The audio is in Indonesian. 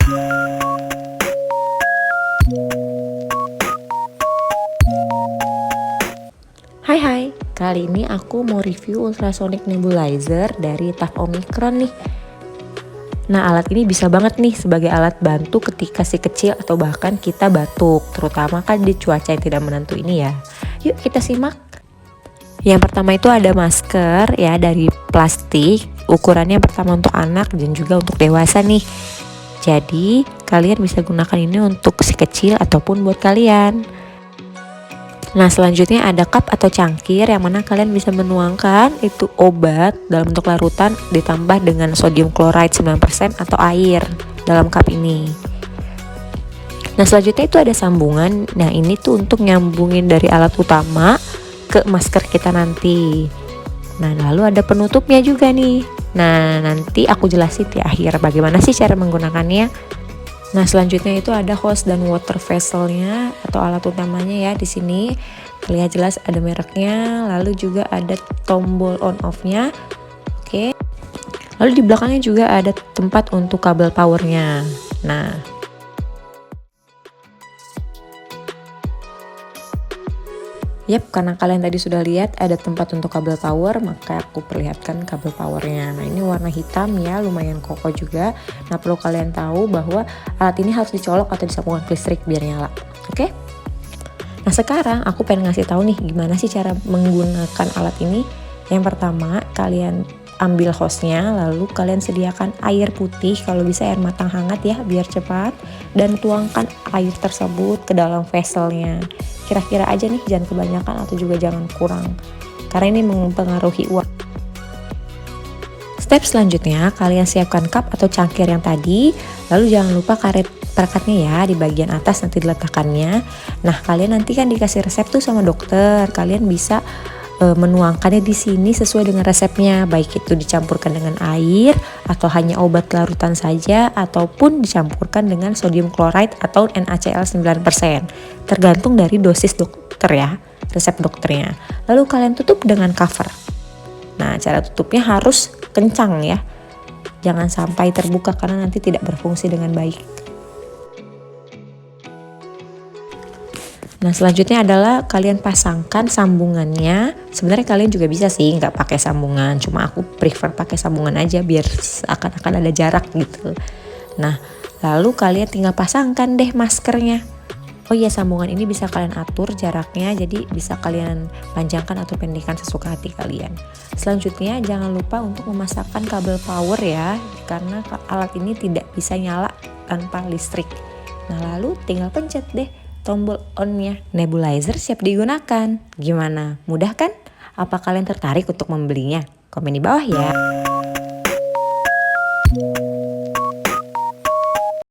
Hai hai, kali ini aku mau review ultrasonic nebulizer dari TAF Omicron nih. Nah, alat ini bisa banget nih sebagai alat bantu ketika si kecil atau bahkan kita batuk, terutama kan di cuaca yang tidak menentu ini ya. Yuk kita simak. Yang pertama itu ada masker ya dari plastik, ukurannya pertama untuk anak dan juga untuk dewasa nih. Jadi kalian bisa gunakan ini untuk si kecil ataupun buat kalian. Nah, selanjutnya ada cup atau cangkir yang mana kalian bisa menuangkan itu obat dalam bentuk larutan ditambah dengan sodium chloride 9% atau air dalam cup ini. Nah, selanjutnya itu ada sambungan. Nah, ini tuh untuk nyambungin dari alat utama ke masker kita nanti. Nah, lalu ada penutupnya juga nih. Nah, nanti aku jelasin di akhir bagaimana sih cara menggunakannya. Nah, selanjutnya itu ada hose dan water vesselnya atau alat utamanya ya di sini. Terlihat jelas ada mereknya, lalu juga ada tombol on off-nya. Oke. Lalu di belakangnya juga ada tempat untuk kabel powernya. Nah, yap, karena kalian tadi sudah lihat ada tempat untuk kabel power, maka aku perlihatkan kabel powernya. Nah, ini warna hitam ya, lumayan kokoh juga. Nah, perlu kalian tahu bahwa alat ini harus dicolok atau disambungkan ke listrik biar nyala. Oke? Nah, sekarang aku pengen ngasih tahu nih gimana sih cara menggunakan alat ini. Yang pertama, kalian ambil hose-nya, lalu kalian sediakan air putih, kalau bisa air matang hangat ya biar cepat, dan tuangkan air tersebut ke dalam vesselnya. Kira-kira aja nih, jangan kebanyakan atau juga jangan kurang, karena ini mempengaruhi uap. Step selanjutnya, kalian siapkan cup atau cangkir yang tadi, lalu jangan lupa karet perekatnya ya di bagian atas nanti diletakkannya. Nah, kalian nanti kan dikasih resep tuh sama dokter, kalian bisa menuangkannya di sini sesuai dengan resepnya, baik itu dicampurkan dengan air atau hanya obat larutan saja ataupun dicampurkan dengan sodium chloride atau NaCl 9%, tergantung dari dosis dokter ya, resep dokternya. Lalu kalian tutup dengan cover. Nah, cara tutupnya harus kencang ya, jangan sampai terbuka karena nanti tidak berfungsi dengan baik. Nah, selanjutnya adalah kalian pasangkan sambungannya. Sebenarnya kalian juga bisa sih nggak pakai sambungan, cuma aku prefer pakai sambungan aja biar seakan-akan ada jarak gitu. Nah, lalu kalian tinggal pasangkan deh maskernya. Oh iya, sambungan ini bisa kalian atur jaraknya, jadi bisa kalian panjangkan atau pendekkan sesuka hati kalian. Selanjutnya jangan lupa untuk memasangkan kabel power ya, karena alat ini tidak bisa nyala tanpa listrik. Nah, lalu tinggal pencet deh tombol on-nya. Nebulizer siap digunakan. Gimana? Mudah kan? Apa kalian tertarik untuk membelinya? Komen di bawah ya.